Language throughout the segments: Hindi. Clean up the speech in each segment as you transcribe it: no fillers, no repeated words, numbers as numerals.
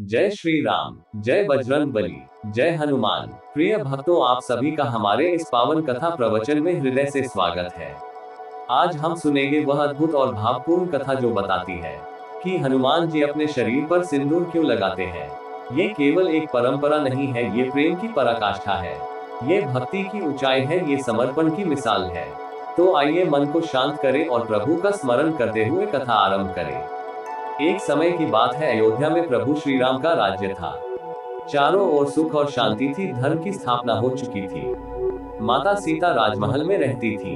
जय श्री राम, जय बजरंग बली, जय हनुमान। प्रिय भक्तों, आप सभी का हमारे इस पावन कथा प्रवचन में हृदय से स्वागत है। आज हम सुनेंगे वह अद्भुत और भावपूर्ण कथा जो बताती है कि हनुमान जी अपने शरीर पर सिंदूर क्यों लगाते हैं। ये केवल एक परंपरा नहीं है, ये प्रेम की पराकाष्ठा है, ये भक्ति की ऊंचाई है, ये समर्पण की मिसाल है। तो आइए मन को शांत करें और प्रभु का स्मरण करते हुए कथा आरंभ करें। एक समय की बात है, अयोध्या में प्रभु श्री राम का राज्य था। चारों ओर सुख और शांति थी, धर्म की स्थापना हो चुकी थी। माता सीता राजमहल में रहती थी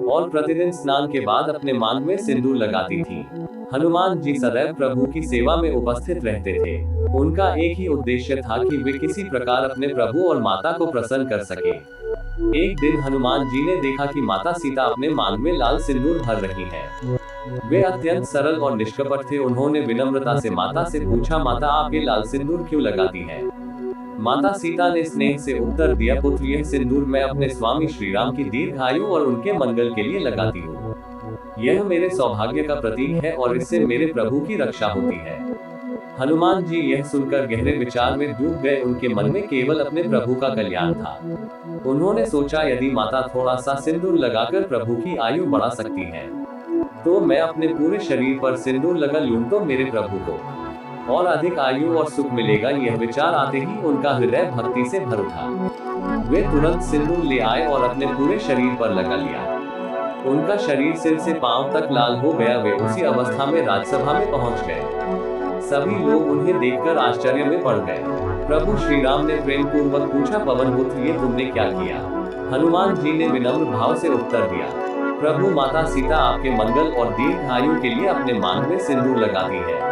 और प्रतिदिन स्नान के बाद अपने मांग में सिंदूर लगाती थी। हनुमान जी सदैव प्रभु की सेवा में उपस्थित रहते थे। उनका एक ही उद्देश्य था कि वे किसी प्रकार अपने प्रभु और माता को प्रसन्न कर सके। एक दिन हनुमान जी ने देखा कि माता सीता अपने मांग में लाल सिंदूर भर रही है। वे अत्यंत सरल और निष्कपट थे। उन्होंने विनम्रता से माता से पूछा, माता आप ये लाल सिंदूर क्यों लगाती हैं? माता सीता ने स्नेह से उत्तर दिया, पुत्र यह सिंदूर मैं अपने स्वामी श्री राम की दीर्घायु और उनके मंगल के लिए लगाती हूँ। यह मेरे सौभाग्य का प्रतीक है और इससे मेरे प्रभु की रक्षा होती है। हनुमान जी यह सुनकर गहरे विचार में डूब गए। उनके मन में केवल अपने प्रभु का कल्याण था। उन्होंने सोचा, यदि माता थोड़ा सा सिंदूर लगाकर प्रभु की आयु बढ़ा सकती है तो मैं अपने पूरे शरीर पर सिंदूर लगा लूं तो मेरे प्रभु को और अधिक आयु और सुख मिलेगा। यह विचार आते ही उनका हृदय भक्ति से भर उठा। वे तुरंत सिंदूर ले आए और अपने पूरे शरीर पर लगा लिया। उनका शरीर सिर से पांव तक लाल हो गया। वे उसी अवस्था में राजसभा में पहुंच गए। सभी लोग उन्हें देखकर आश्चर्य में पड़ गए। प्रभु श्री राम ने प्रेम पूर्वक पूछा, पवन पुत्र ये तुमने क्या किया? हनुमान जी ने विनम्र भाव से उत्तर दिया, प्रभु माता सीता आपके मंगल और दीर्घ आयु के लिए अपने मांग में सिंदूर लगाती है।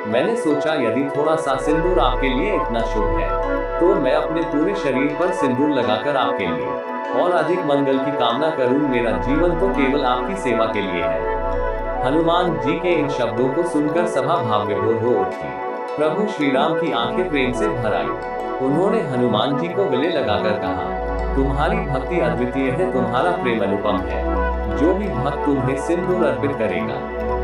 मैंने सोचा, यदि थोड़ा सा सिंदूर आपके लिए इतना शुभ है तो मैं अपने पूरे शरीर पर सिंदूर लगाकर आपके लिए और अधिक मंगल की कामना करूं। मेरा जीवन तो केवल आपकी सेवा के लिए है। हनुमान जी के इन शब्दों को सुनकर सभा भाव विभोर हो उठी। प्रभु श्री राम की आंखें प्रेम से भर आई। उन्होंने हनुमान जी को गले लगाकर कहा, तुम्हारी भक्ति अद्वितीय है, तुम्हारा प्रेम अनुपम है। जो भी भक्त तुम्हें सिंदूर अर्पित करेगा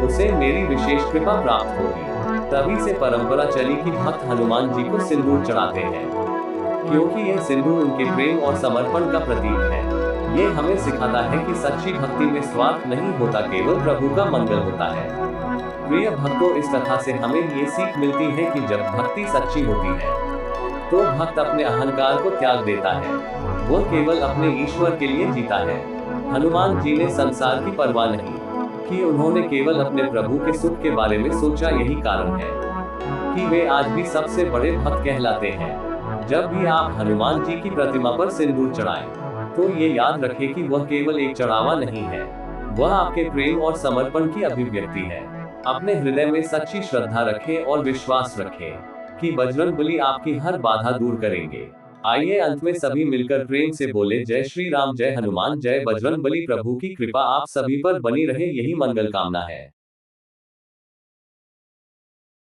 उसे मेरी विशेष कृपा प्राप्त होगी। तभी से परंपरा चली कि भक्त हनुमान जी को सिंदूर चढ़ाते हैं, क्योंकि यह सिंदूर उनके प्रेम और समर्पण का प्रतीक है। ये हमें सिखाता है कि सच्ची भक्ति में स्वार्थ नहीं होता, केवल प्रभु का मंगल होता है। प्रिय भक्तों, इस कथा से हमें ये सीख मिलती है कि जब भक्ति सच्ची होती है तो भक्त अपने अहंकार को त्याग देता है। वह केवल अपने ईश्वर के लिए जीता है। हनुमान जी ने संसार की परवाह नहीं कि, उन्होंने केवल अपने प्रभु के सुख के बारे में सोचा। यही कारण है कि वे आज भी सबसे बड़े भक्त कहलाते हैं। जब भी आप हनुमान जी की प्रतिमा पर सिंदूर चढ़ाएं तो ये याद रखें कि वह केवल एक चढ़ावा नहीं है, वह आपके प्रेम और समर्पण की अभिव्यक्ति है। अपने हृदय में सच्ची श्रद्धा रखें और विश्वास रखें कि बजरंग बली आपकी हर बाधा दूर करेंगे। आइए अंत में सभी मिलकर प्रेम से बोले, जय श्री राम, जय हनुमान, जय बजरंग बली। प्रभु की कृपा आप सभी पर बनी रहे, यही मंगल कामना है।